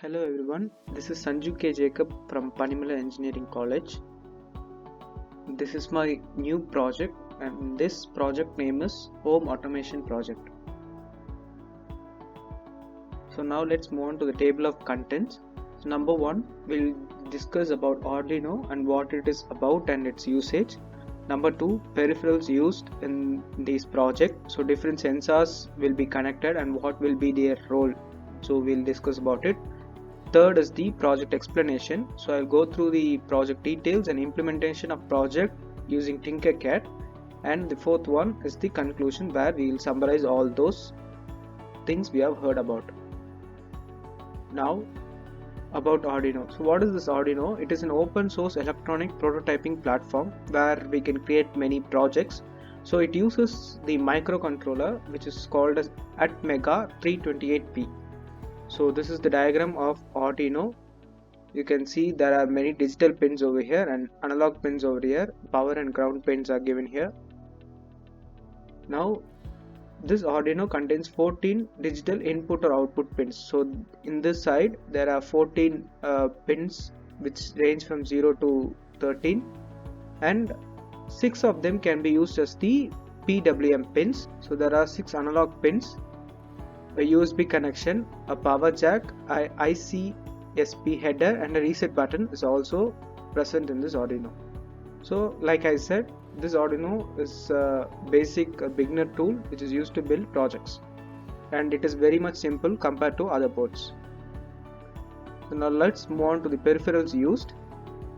Hello everyone, this is Sanju K. Jacob from Panimala Engineering College. This is my new project and this project name is Home Automation Project. So now let's move on to the table of contents. So number 1, we'll discuss about Arduino and what it is about and its usage. Number 2, peripherals used in this project. So different sensors will be connected and what will be their role. So we'll discuss about it. Third is the project explanation. So I'll go through the project details and implementation of project using Tinkercad. And the fourth one is the conclusion where we will summarize all those things we have heard about. Now about Arduino. So what is this Arduino? It is an open source electronic prototyping platform where we can create many projects. So it uses the microcontroller which is called as Atmega 328P. So this is the diagram of Arduino. You can see there are many digital pins over here and analog pins over here. Power and ground pins are given here. Now this Arduino contains 14 digital input or output pins. So in this side there are 14 pins which range from 0 to 13 and 6 of them can be used as the PWM pins. So there are 6 analog pins, a USB connection, a power jack, ICSP header and a reset button is also present in this Arduino. So like I said, this Arduino is a basic beginner tool which is used to build projects and it is very much simple compared to other boards. So now let's move on to the peripherals used.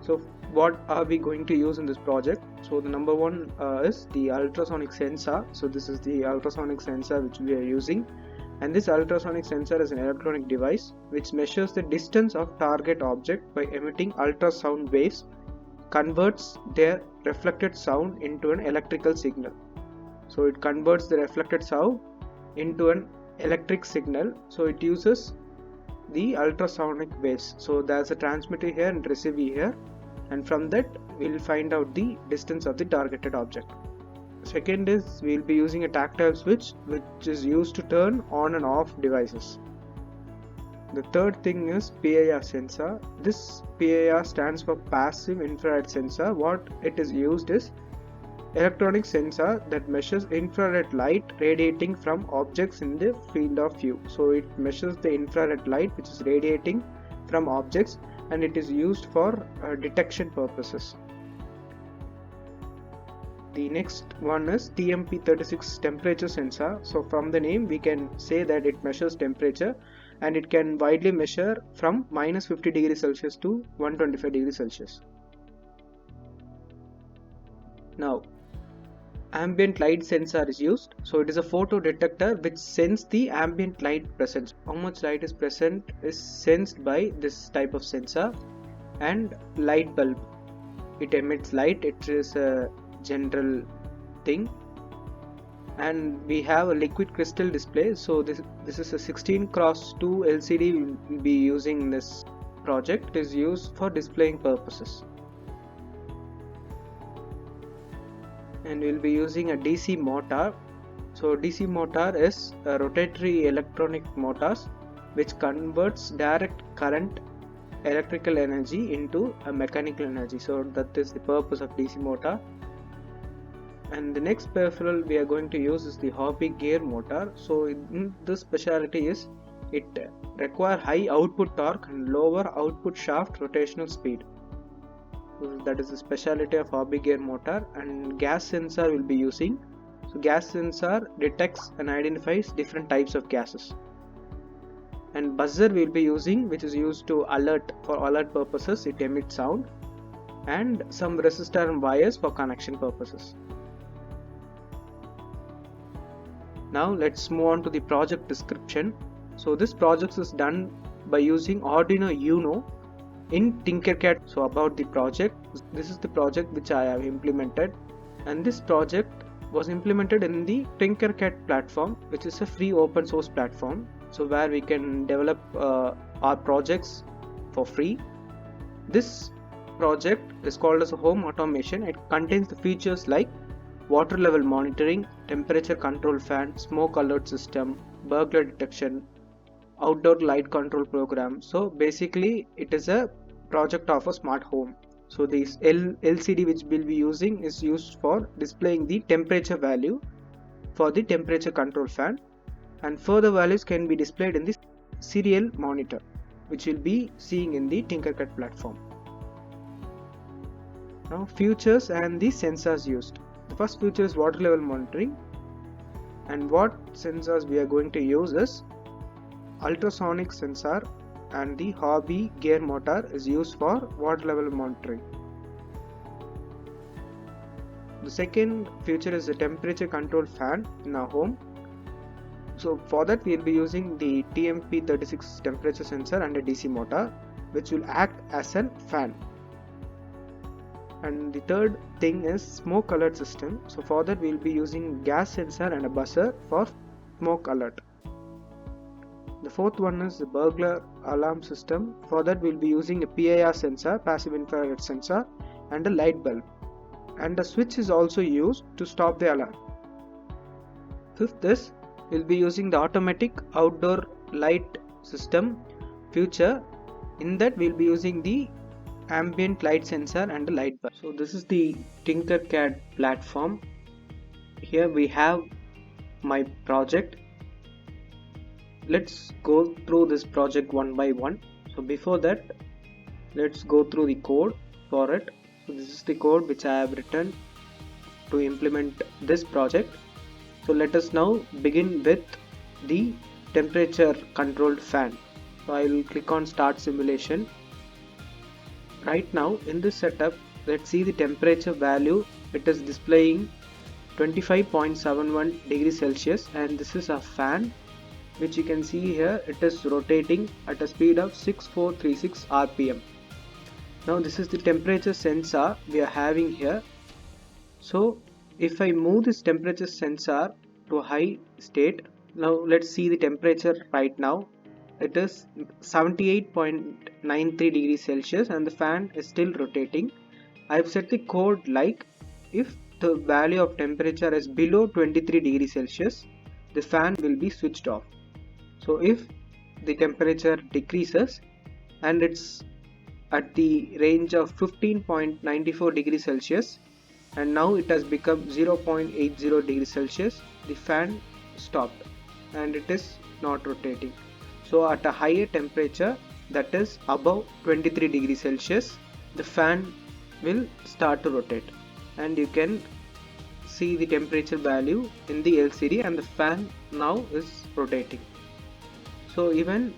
So what are we going to use in this project? So the number 1 is the ultrasonic sensor. So this is the ultrasonic sensor which we are using. And this ultrasonic sensor is an electronic device which measures the distance of target object by emitting ultrasound waves, converts their reflected sound into an electrical signal. So it converts the reflected sound into an electric signal. So it uses the ultrasonic waves. So there's a transmitter here and receiver here, and from that we'll find out the distance of the targeted object. Second is we'll be using a tactile switch which is used to turn on and off devices. The third thing is PIR sensor. This PIR stands for passive infrared sensor. What it is used is electronic sensor that measures infrared light radiating from objects in the field of view. So it measures the infrared light which is radiating from objects and it is used for detection purposes. The next one is TMP36 temperature sensor. So from the name we can say that it measures temperature and it can widely measure from minus 50 degrees Celsius to 125 degrees Celsius. Now ambient light sensor is used. So it is a photo detector which sends the ambient light presence. How much light is present is sensed by this type of sensor. And light bulb, it emits light. It is a general thing. And we have a liquid crystal display. So this is a 16x2 LCD we'll be using in this project. It is used for displaying purposes. And we'll be using a DC motor. So DC motor is a rotatory electronic motors which converts direct current electrical energy into a mechanical energy. So that is the purpose of DC motor. And the next peripheral we are going to use is the hobby gear motor. So this specialty is it requires high output torque and lower output shaft rotational speed. So that is the specialty of hobby gear motor. And gas sensor will be using. So gas sensor detects and identifies different types of gases. And buzzer we will be using, which is used to alert, for alert purposes. It emits sound. And some resistor and wires for connection purposes. Now let's move on to the project description. So this project is done by using Arduino UNO in Tinkercad. So about the project, this is the project which I have implemented, and this project was implemented in the Tinkercad platform, which is a free open source platform. So where we can develop our projects for free. This project is called as a home automation. It contains the features like water level monitoring, temperature control fan, smoke alert system, burglar detection, outdoor light control program. So basically it is a project of a smart home. So this LCD which we'll be using is used for displaying the temperature value for the temperature control fan, and further values can be displayed in the serial monitor which we'll be seeing in the Tinkercad platform. Now features and the sensors used. The first feature is water level monitoring, and what sensors we are going to use is ultrasonic sensor, and the hobby gear motor is used for water level monitoring. The second feature is the temperature control fan in our home. So for that we will be using the TMP36 temperature sensor and a DC motor which will act as a fan. And the third thing is smoke alert system. So for that we will be using gas sensor and a buzzer for smoke alert. The fourth one is the burglar alarm system. For that we will be using a PIR sensor, passive infrared sensor, and a light bulb. And a switch is also used to stop the alarm. Fifth is we'll be using the automatic outdoor light system feature. In that we'll be using the ambient light sensor and the light bulb. So this is the Tinkercad platform. Here we have my project. Let's go through this project one by one. So before that, let's go through the code for it. So this is the code which I have written to implement this project. So let us now begin with the temperature controlled fan. So I will click on start simulation. Right now in this setup, let's see the temperature value. It is displaying 25.71 degrees Celsius, and this is a fan which you can see here. It is rotating at a speed of 6436 rpm. Now this is the temperature sensor we are having here. So if I move this temperature sensor to high state, now let's see the temperature right now. It is 78.93 degrees Celsius and the fan is still rotating. I have set the code like if the value of temperature is below 23 degrees Celsius, the fan will be switched off. So if the temperature decreases and it's at the range of 15.94 degrees Celsius and now it has become 0.80 degrees Celsius, the fan stopped and it is not rotating. So at a higher temperature, that is above 23 degrees Celsius, the fan will start to rotate, and you can see the temperature value in the LCD and the fan now is rotating. So even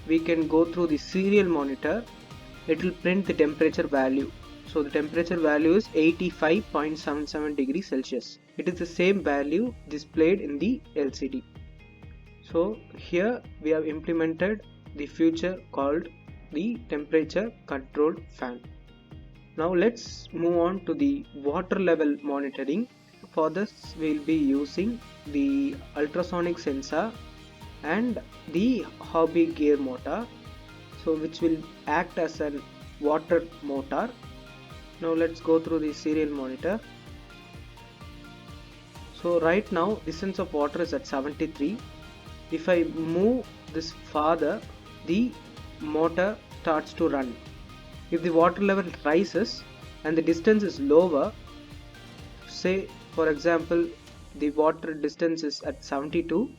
we can go through the serial monitor, it will print the temperature value. So the temperature value is 85.77 degrees Celsius. It is the same value displayed in the LCD. So here we have implemented the feature called the temperature controlled fan. Now let's move on to the water level monitoring. For this we will be using the ultrasonic sensor and the hobby gear motor, so which will act as a water motor. Now let's go through the serial monitor. So right now distance of water is at 73. If I move this farther, the motor starts to run. If the water level rises and the distance is lower, say for example the water distance is at 72,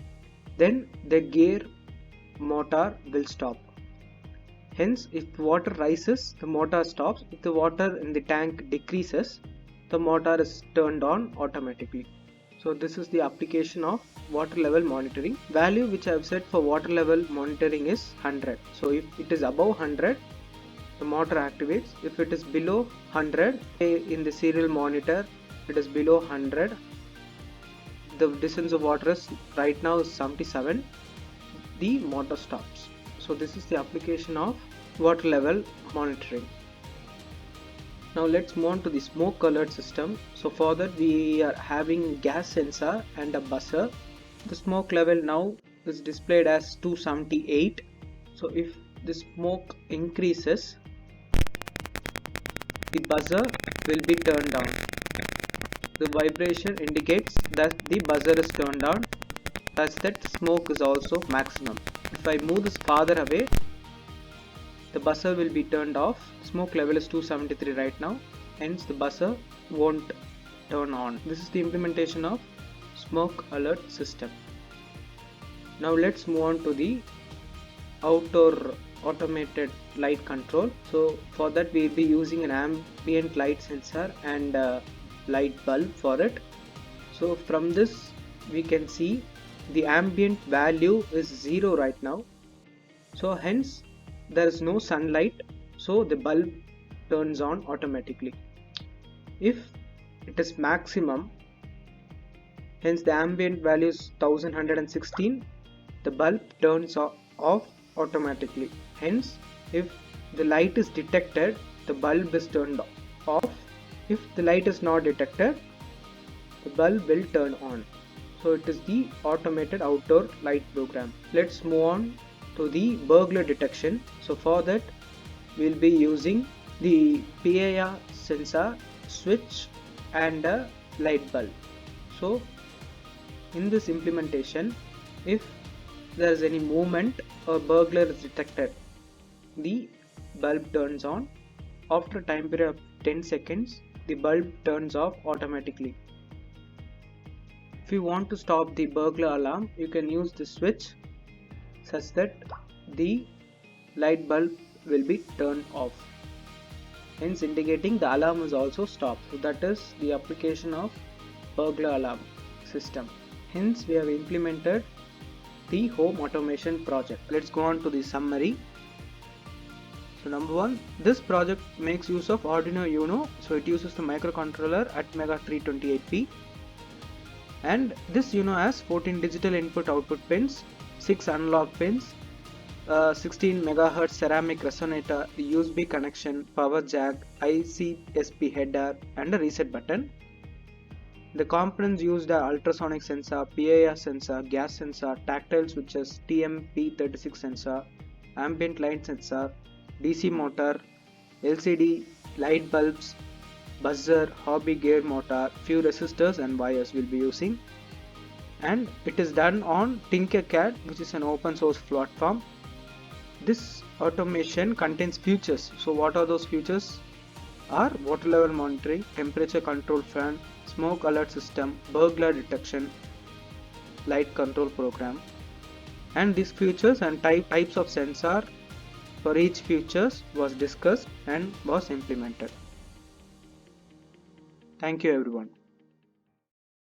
then the gear motor will stop. Hence, if water rises, the motor stops. If the water in the tank decreases, the motor is turned on automatically. So this is the application of water level monitoring. Value which I have set for water level monitoring is 100. So if it is above 100, the motor activates. If it is below 100, say in the serial monitor it is below 100, the distance of water is right now is 77, the motor stops. So this is the application of water level monitoring. Now let's move on to the smoke alert system. So for that we are having gas sensor and a buzzer. The smoke level now is displayed as 278. So if the smoke increases, the buzzer will be turned down. The vibration indicates that the buzzer is turned on, thus that smoke is also maximum. If I move this farther away, the buzzer will be turned off. Smoke level is 273 right now, hence the buzzer won't turn on. This is the implementation of smoke alert system. Now let's move on to the outdoor automated light control. So for that we will be using an ambient light sensor and a light bulb for it. So from this we can see the ambient value is 0 right now, so hence there is no sunlight, so the bulb turns on automatically. If it is maximum, hence the ambient value is 1116, the bulb turns off automatically. Hence if the light is detected, the bulb is turned off. If the light is not detected, the bulb will turn on. So it is the automated outdoor light program. Let's move on to the burglar detection. So for that we will be using the PIR sensor, switch and a light bulb. So in this implementation, if there is any movement or burglar is detected, the bulb turns on. After a time period of 10 seconds, the bulb turns off automatically. If you want to stop the burglar alarm, you can use the switch such that the light bulb will be turned off, hence indicating the alarm is also stopped. So that is the application of burglar alarm system. Hence we have implemented the home automation project. Let's go on to the summary. So number 1, this project makes use of Arduino UNO. So it uses the microcontroller at Mega 328P, and this UNO has 14 digital input output pins, 6 analog pins, 16 MHz ceramic resonator, USB connection, power jack, ICSP header and a reset button. The components used are ultrasonic sensor, PIR sensor, gas sensor, tactile switches, TMP36 sensor, ambient light sensor, DC motor, LCD light bulbs, buzzer, hobby gear motor, few resistors and wires will be using. And it is done on Tinkercad, which is an open source platform. This automation contains features. So what are those features? Are water level monitoring, temperature control fan, smoke alert system, burglar detection, light control program. And these features and types of sensor for each features was discussed and was implemented. Thank you everyone.